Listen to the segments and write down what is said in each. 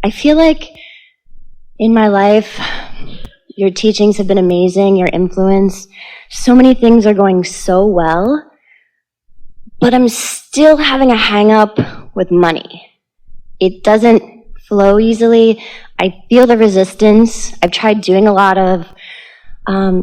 I feel like in my life, your teachings have been amazing, your influence. So many things are going so well, but I'm still having a hang up with money. It doesn't flow easily. I feel the resistance. I've tried doing a lot of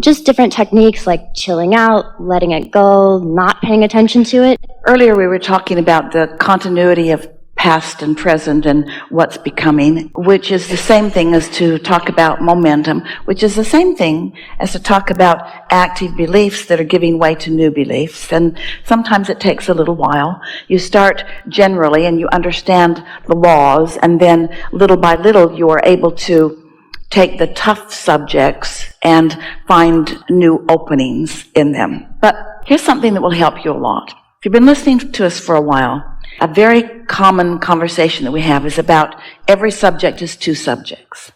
just different techniques like chilling out, letting it go, not paying attention to it. Earlier we were talking about the continuity of past and present and what's becoming, which is the same thing as to talk about momentum, which is the same thing as to talk about active beliefs that are giving way to new beliefs. And sometimes it takes a little while. You start generally and you understand the laws, and then little by little you are able to take the tough subjects and find new openings in them. But here's something that will help you a lot. If you've been listening to us for a while, a very common conversation that we have is about every subject is two subjects,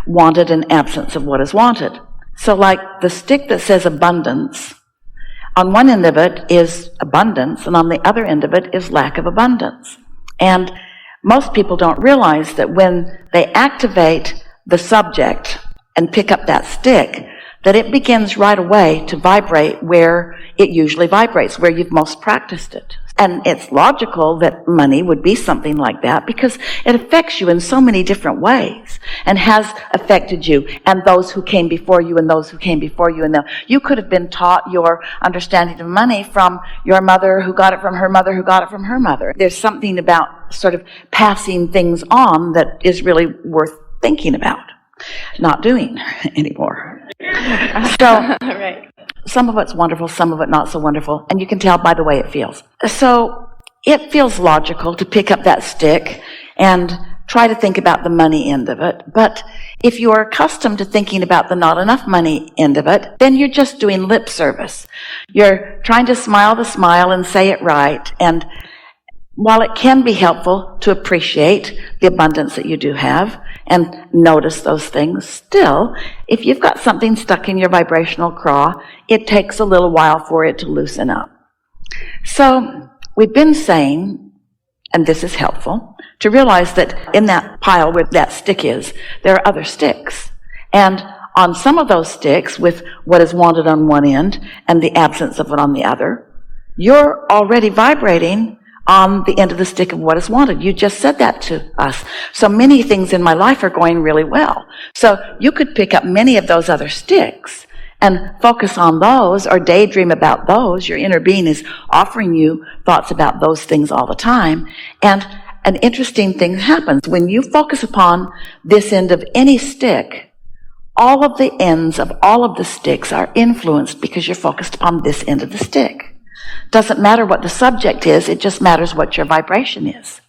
wanted and absence of what is wanted. So like the stick that says abundance, on one end of it is abundance, and on the other end of it is lack of abundance. And most people don't realize that when they activate the subject and pick up that stick, that it begins right away to vibrate where it usually vibrates, where you've most practiced it. And it's logical that money would be something like that because it affects you in so many different ways and has affected you and those who came before you and those who came before you. And you could have been taught your understanding of money from your mother who got it from her mother who got it from her mother. There's something about sort of passing things on that is really worth thinking about, not doing anymore. So, Right. Some of it's wonderful, some of it not so wonderful, and you can tell by the way it feels. So it feels logical to pick up that stick and try to think about the money end of it. But if you are accustomed to thinking about the not enough money end of it, then you're just doing lip service. You're trying to smile the smile and say it right. And while it can be helpful to appreciate the abundance that you do have and notice those things, still, if you've got something stuck in your vibrational craw, it takes a little while for it to loosen up. So we've been saying, and this is helpful, to realize that in that pile where that stick is, there are other sticks. And on some of those sticks, with what is wanted on one end and the absence of it on the other, you're already vibrating on the end of the stick of what is wanted. You just said that to us. So many things in my life are going really well. So you could pick up many of those other sticks and focus on those or daydream about those. Your inner being is offering you thoughts about those things all the time. And an interesting thing happens. When you focus upon this end of any stick, all of the ends of all of the sticks are influenced because you're focused upon this end of the stick. Doesn't matter what the subject is, it just matters what your vibration is.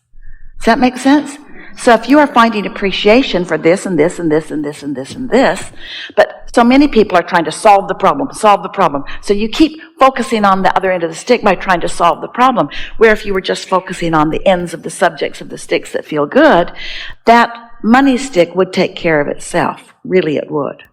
Does that make sense? So if you are finding appreciation for this and this and this and this and this and this, but so many people are trying to solve the problem. So you keep focusing on the other end of the stick by trying to solve the problem, where if you were just focusing on the ends of the subjects of the sticks that feel good, that money stick would take care of itself. Really it would.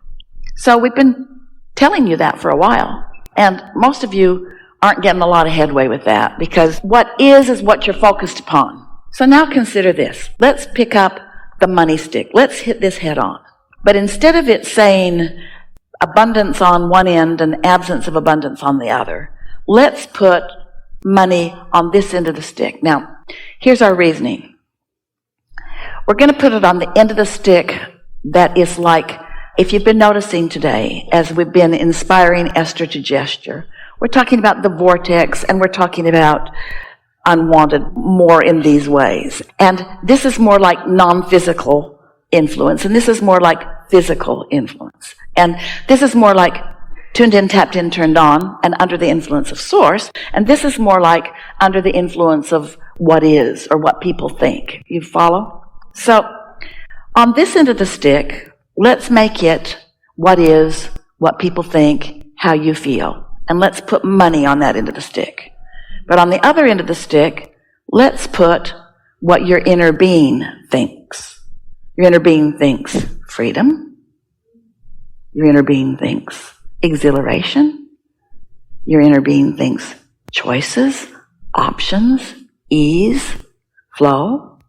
So we've been telling you that for a while, and most of you aren't getting a lot of headway with that because what is what you're focused upon. So now consider this. Let's pick up the money stick. Let's hit this head on. But instead of it saying abundance on one end and absence of abundance on the other, let's put money on this end of the stick. Now, here's our reasoning. We're going to put it on the end of the stick that is like, if you've been noticing today, as we've been inspiring Esther to gesture, we're talking about the vortex, and we're talking about unwanted more in these ways. And this is more like non-physical influence, and this is more like physical influence. And this is more like tuned in, tapped in, turned on, and under the influence of source. And this is more like under the influence of what is, or what people think. You follow? So on this end of the stick, let's make it what is, what people think, how you feel. And let's put money on that end of the stick. But on the other end of the stick, let's put what your inner being thinks. Your inner being thinks freedom. Your inner being thinks exhilaration. Your inner being thinks choices, options, ease, flow.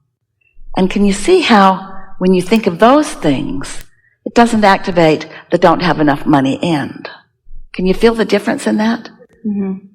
And can you see how when you think of those things, it doesn't activate the don't have enough money end. Can you feel the difference in that? Mm-hmm.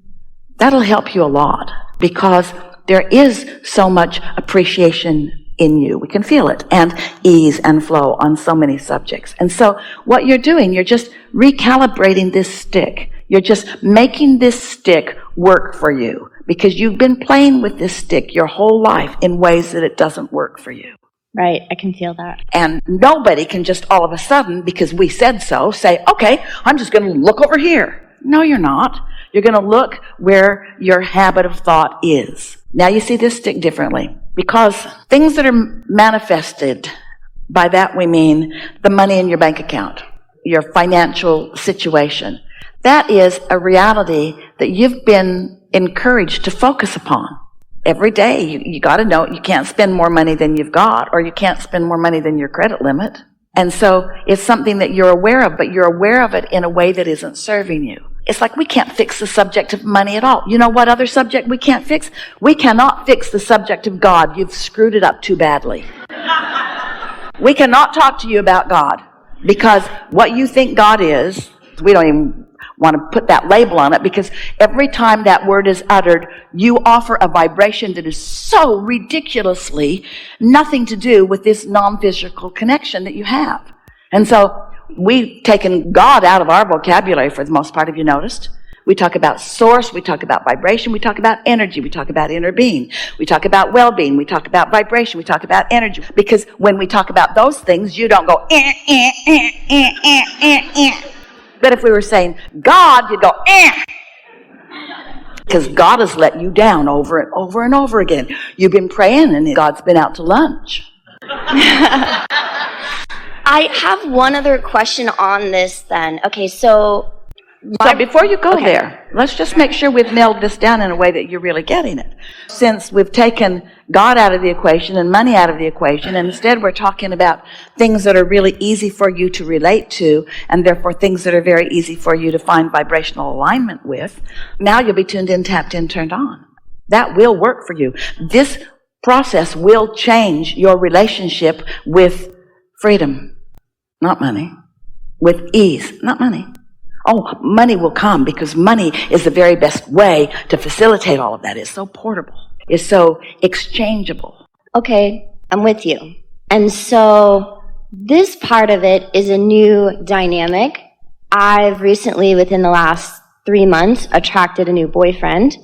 That'll help you a lot, because there is so much appreciation in you. We can feel it, and ease and flow on so many subjects. And so what you're doing, you're just recalibrating this stick. You're just making this stick work for you, because you've been playing with this stick your whole life in ways that it doesn't work for you. Right, I can feel that. And nobody can just all of a sudden, because we said so, say, okay, I'm just going to look over here. No, you're not. You're going to look where your habit of thought is. Now you see this stick differently, because things that are manifested, by that we mean the money in your bank account, your financial situation. That is a reality that you've been encouraged to focus upon. Every day, you got to know you can't spend more money than you've got, or you can't spend more money than your credit limit. And so it's something that you're aware of, but you're aware of it in a way that isn't serving you. It's like we can't fix the subject of money at all. You know what other subject we can't fix? We cannot fix the subject of God. You've screwed it up too badly. We cannot talk to you about God, because what you think God is, we don't even want to put that label on it, because every time that word is uttered, you offer a vibration that is so ridiculously nothing to do with this non-physical connection that you have. And so we've taken God out of our vocabulary for the most part, have you noticed? We talk about source, we talk about vibration, we talk about energy, we talk about inner being, we talk about well-being, we talk about vibration, we talk about energy. Because when we talk about those things, you don't go, eh, eh, eh, eh, eh, eh, eh. But if we were saying God, you'd go, eh. Because God has let you down over and over and over again. You've been praying and God's been out to lunch. I have one other question on this then. Okay, so before you go there, let's just make sure we've nailed this down in a way that you're really getting it. Since we've taken God out of the equation and money out of the equation, and instead we're talking about things that are really easy for you to relate to, and therefore things that are very easy for you to find vibrational alignment with, now you'll be tuned in, tapped in, turned on. That will work for you. This process will change your relationship with freedom, not money. With ease, not money. Oh, money will come, because money is the very best way to facilitate all of that. It's so portable. It's so exchangeable. Okay, I'm with you. And so this part of it is a new dynamic. I've recently, within the last 3 months, attracted a new boyfriend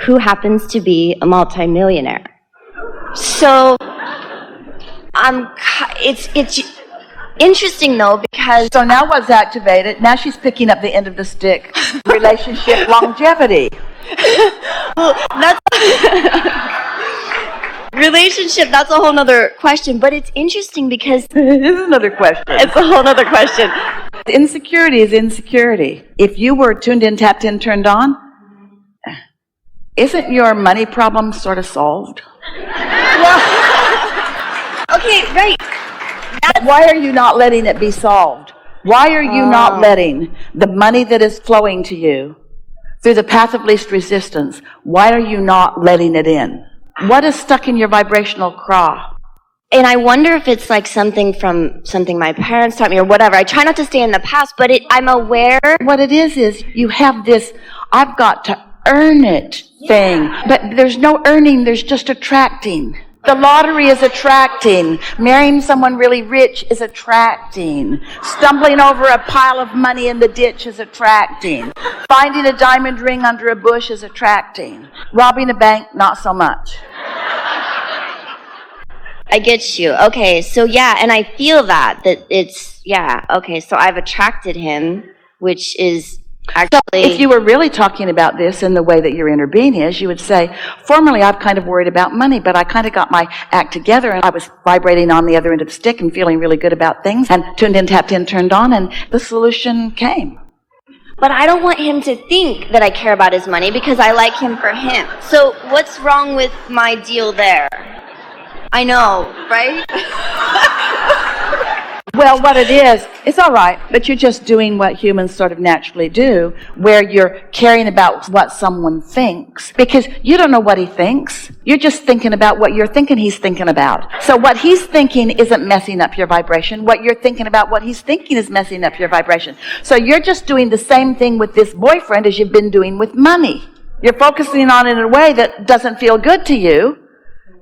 who happens to be a multimillionaire. So it's interesting though, because So now what's activated? Now she's picking up the end of the stick. Relationship longevity. well, that's relationship, that's a whole nother question, but it's interesting because It is another question. it's a whole nother question. Insecurity is insecurity. If you were tuned in, tapped in, turned on, isn't your money problem sort of solved? Well, okay, right. Why are you not letting it be solved? Why are you not letting the money that is flowing to you through the path of least resistance, why are you not letting it in? What is stuck in your vibrational craw? And I wonder if it's like something from something my parents taught me or whatever. I try not to stay in the past, but I'm aware. What it is you have this, I've got to earn it thing. But there's no earning, there's just attracting. The lottery is attracting. Marrying someone really rich is attracting. Stumbling over a pile of money in the ditch is attracting. Finding a diamond ring under a bush is attracting. Robbing a bank, not so much. I get you. Okay, so yeah, and I feel that it's, yeah, okay, so I've attracted him, which is actually... If you were really talking about this in the way that your inner being is, you would say, formerly I've kind of worried about money, but I kind of got my act together and I was vibrating on the other end of the stick and feeling really good about things and tuned in, tapped in, turned on, and the solution came. But I don't want him to think that I care about his money because I like him for him. So what's wrong with my deal there? I know, right? Well, Well, what it is, it's all right, but you're just doing what humans sort of naturally do, where you're caring about what someone thinks, because you don't know what he thinks. You're just thinking about what you're thinking he's thinking about. So what he's thinking isn't messing up your vibration. What you're thinking about what he's thinking is messing up your vibration. So you're just doing the same thing with this boyfriend as you've been doing with money. You're focusing on it in a way that doesn't feel good to you,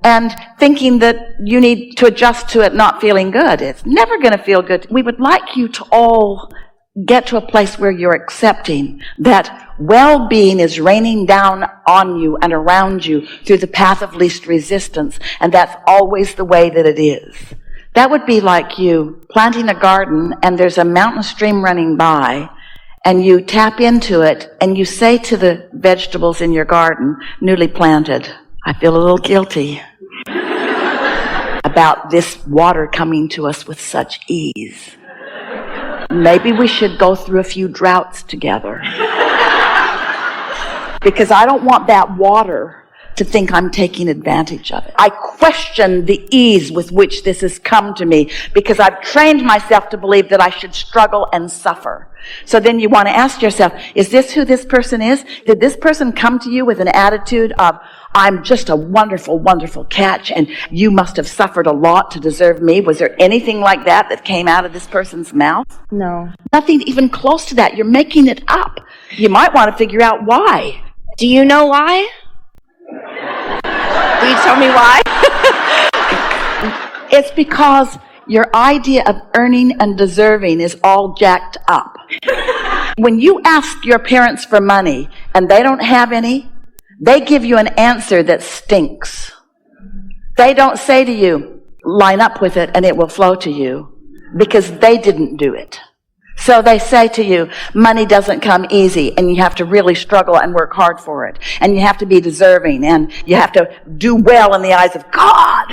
and thinking that you need to adjust to it not feeling good. It's never going to feel good. We would like you to all get to a place where you're accepting that well-being is raining down on you and around you through the path of least resistance, and that's always the way that it is. That would be like you planting a garden and there's a mountain stream running by, and you tap into it and you say to the vegetables in your garden, newly planted, I feel a little guilty about this water coming to us with such ease. Maybe we should go through a few droughts together. Because I don't want that water to think I'm taking advantage of it. I question the ease with which this has come to me because I've trained myself to believe that I should struggle and suffer. So then you want to ask yourself, is this who this person is? Did this person come to you with an attitude of, I'm just a wonderful, wonderful catch, and you must have suffered a lot to deserve me? Was there anything like that came out of this person's mouth? No. Nothing even close to that. You're making it up. You might want to figure out why. Do you know why? Will you tell me why? It's because your idea of earning and deserving is all jacked up. When you ask your parents for money and they don't have any, they give you an answer that stinks. They don't say to you, line up with it and it will flow to you, because they didn't do it. So they say to you, money doesn't come easy, and you have to really struggle and work hard for it. And you have to be deserving, and you have to do well in the eyes of God.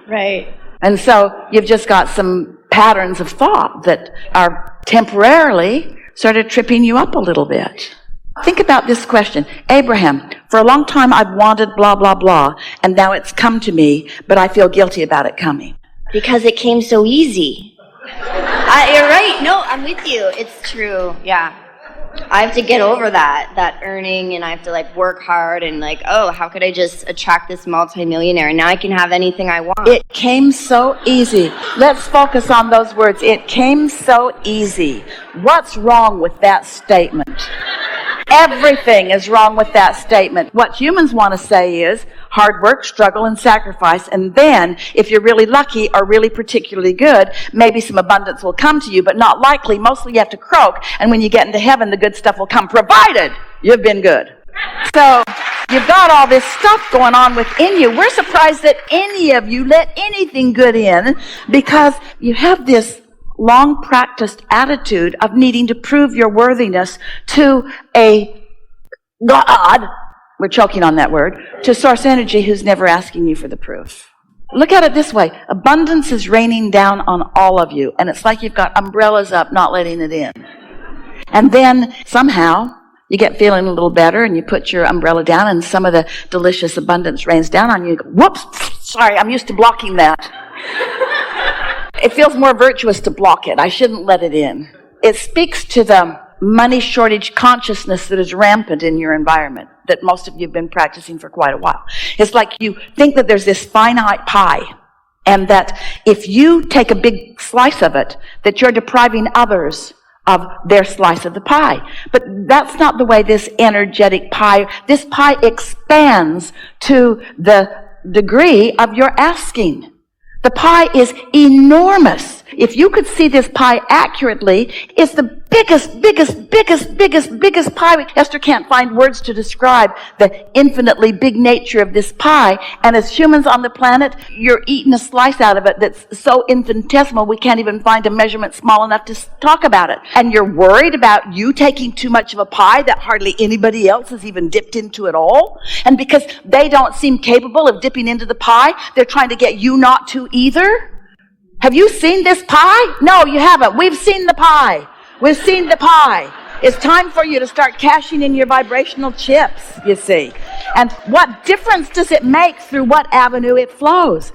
Right. And so you've just got some patterns of thought that are temporarily sort of tripping you up a little bit. Think about this question. Abraham, for a long time I've wanted blah, blah, blah, and now it's come to me, but I feel guilty about it coming. Because it came so easy. You're right. No, I'm with you. It's true. Yeah. I have to get over that earning, and I have to like work hard and like, oh, how could I just attract this multimillionaire? Now I can have anything I want. It came so easy. Let's focus on those words. It came so easy. What's wrong with that statement? Everything is wrong with that statement. What humans want to say is hard work, struggle, and sacrifice, and then, if you're really lucky or really particularly good, maybe some abundance will come to you, but not likely. Mostly you have to croak, and when you get into heaven, the good stuff will come, provided you've been good. So, you've got all this stuff going on within you. We're surprised that any of you let anything good in, because you have this long practiced attitude of needing to prove your worthiness to a God, we're choking on that word, to source energy who's never asking you for the proof. Look at it this way. Abundance is raining down on all of you, and it's like you've got umbrellas up, not letting it in. And then somehow you get feeling a little better, and you put your umbrella down, and some of the delicious abundance rains down on you. You go, whoops, sorry, I'm used to blocking that. It feels more virtuous to block it. I shouldn't let it in. It speaks to the money shortage consciousness that is rampant in your environment, that most of you have been practicing for quite a while. It's like you think that there's this finite pie, and that if you take a big slice of it, that you're depriving others of their slice of the pie. But that's not the way this energetic pie, this pie expands to the degree of your asking. The pie is enormous. If you could see this pie accurately, it's the biggest pie. Esther can't find words to describe the infinitely big nature of this pie. And as humans on the planet, you're eating a slice out of it that's so infinitesimal we can't even find a measurement small enough to talk about it. And you're worried about you taking too much of a pie that hardly anybody else has even dipped into at all. And because they don't seem capable of dipping into the pie, they're trying to get you not to either. Have you seen this pie? No, you haven't. We've seen the pie. We've seen the pie. It's time for you to start cashing in your vibrational chips, you see. And what difference does it make through what avenue it flows?